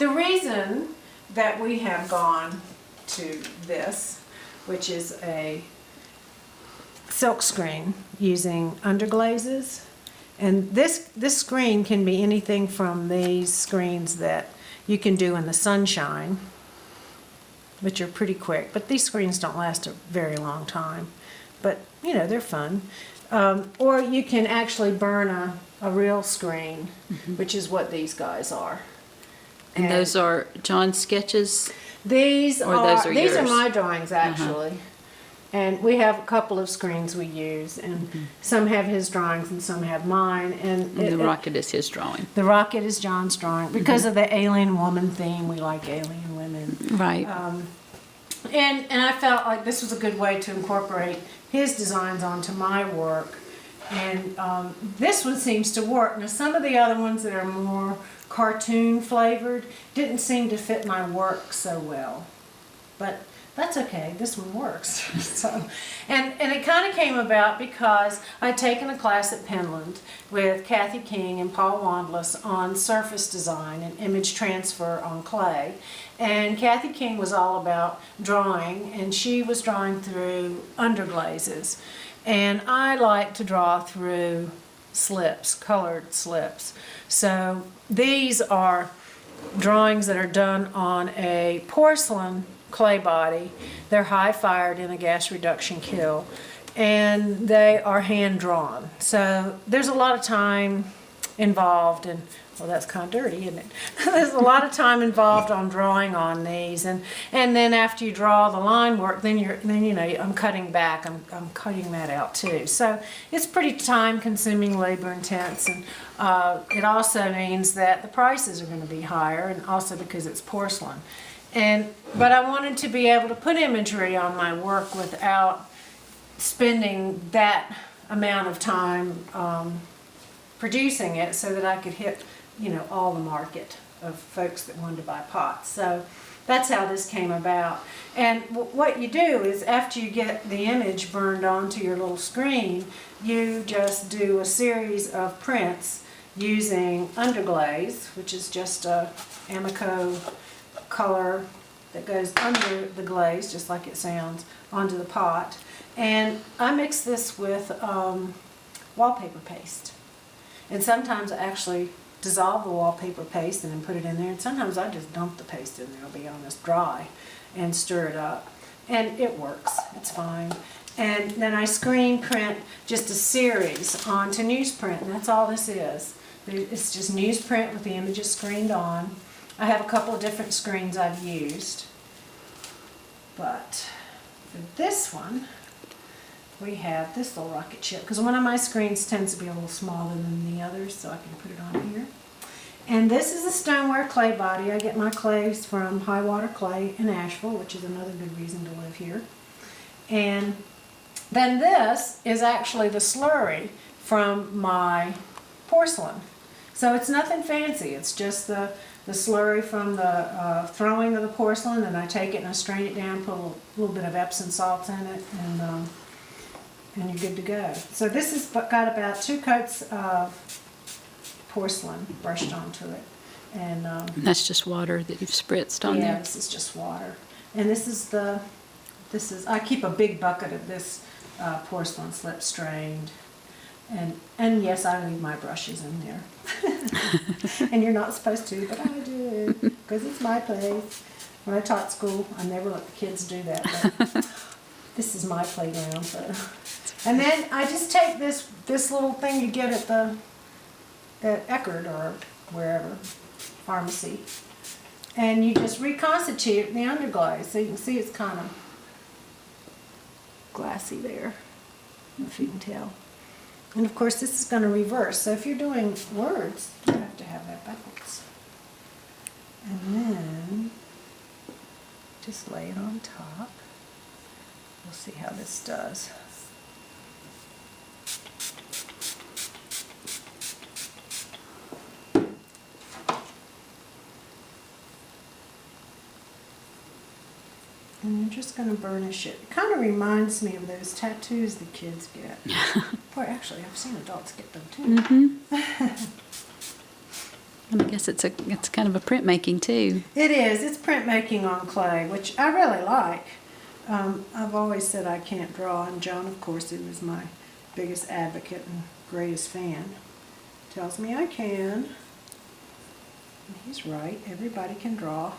The reason that we have gone to this, which is a silk screen using underglazes, and this screen can be anything from these screens that you can do in the sunshine, which are pretty quick, but these screens don't last a very long time, but you know, they're fun. Or you can actually burn a real screen, which is what these guys are. And those are John's sketches? These are yours? my drawings, actually. And we have a couple of screens we use, and some have his drawings and some have mine. And the rocket is his drawing. The rocket is John's drawing. Because of the alien woman theme, we like alien women. Right. And I felt like this was a good way to incorporate his designs onto my work. And this one seems to work. Now, some of the other ones that are more cartoon flavored didn't seem to fit my work so well. But that's okay, this one works. So, and it kind of came about because I'd taken a class at Penland with Kathy King and Paul Wandless on surface design and image transfer on clay. And Kathy King was all about drawing, and she was drawing through underglazes. And I like to draw through slips, colored slips. So these are drawings that are done on a porcelain clay body. They're high fired in a gas reduction kiln, and they are hand drawn. So there's a lot of time involved, and well, that's kind of dirty, isn't it? There's a lot of time involved on drawing on these, and then after you draw the line work, then you know, I'm cutting back. I'm cutting that out too. So it's pretty time consuming, labor intense, and it also means that the prices are going to be higher, and also because it's porcelain. But I wanted to be able to put imagery on my work without spending that amount of time producing it, so that I could hit, you know, all the market of folks that wanted to buy pots. So that's how this came about. And what you do is, after you get the image burned onto your little screen, you just do a series of prints using underglaze, which is just a Amico color that goes under the glaze, just like it sounds, onto the pot. And I mix this with wallpaper paste. And sometimes I actually dissolve the wallpaper paste and then put it in there. And sometimes I just dump the paste in there, I'll be honest, dry, and stir it up. And it works, it's fine. And then I screen print just a series onto newsprint, and that's all this is. It's just newsprint with the images screened on. I have a couple of different screens I've used. But for this one, we have this little rocket ship, because one of my screens tends to be a little smaller than the others, so I can put it on here. And this is a stoneware clay body. I get my clays from High Water Clay in Asheville, which is another good reason to live here. And then this is actually the slurry from my porcelain. So it's nothing fancy, it's just the slurry from the throwing of the porcelain, and I take it and I strain it down, put a little bit of Epsom salts in it, and you're good to go. So this has got about 2 coats of porcelain brushed onto it. And that's just water that you've spritzed on there? Yeah, this is just water. And I keep a big bucket of this porcelain slip strained. And yes, I leave my brushes in there. And you're not supposed to, but I do, because it's my place. When I taught school, I never let the kids do that, but this is my playground. So. And then I just take this little thing you get at Eckerd or wherever, pharmacy, and you just reconstitute the underglaze. So you can see it's kind of glassy there, if you can tell. And of course this is going to reverse, so if you're doing words, you have to have that backwards. And then just lay it on top. We'll see how this does. And you're just going to burnish it. It kind of reminds me of those tattoos the kids get. Boy, actually, I've seen adults get them too. And I guess it's kind of a printmaking too. It is. It's printmaking on clay, which I really like. I've always said I can't draw, and John, of course, who is my biggest advocate and greatest fan, tells me I can. And he's right. Everybody can draw.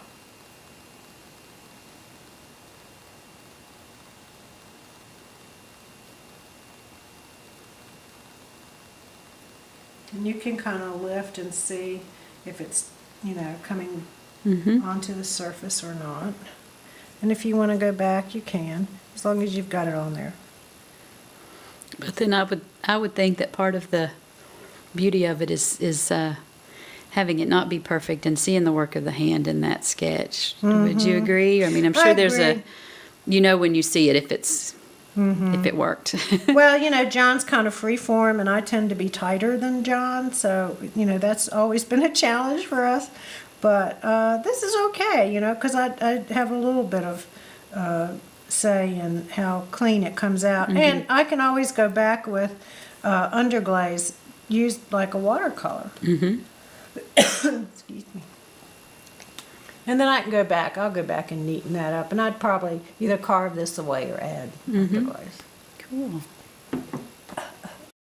And you can kind of lift and see if it's, coming onto the surface or not. And if you want to go back, you can, as long as you've got it on there. But then I would think that part of the beauty of it is having it not be perfect and seeing the work of the hand in that sketch. Would you agree? I mean, I'm sure there's agree. when you see it if it's if it worked. Well, John's kind of free form, and I tend to be tighter than John, so, that's always been a challenge for us. But this is okay, because I have a little bit of say in how clean it comes out. And I can always go back with underglaze used like a watercolor. Excuse me. And then I can go back. I'll go back and neaten that up. And I'd probably either carve this away or add underglaze. Cool.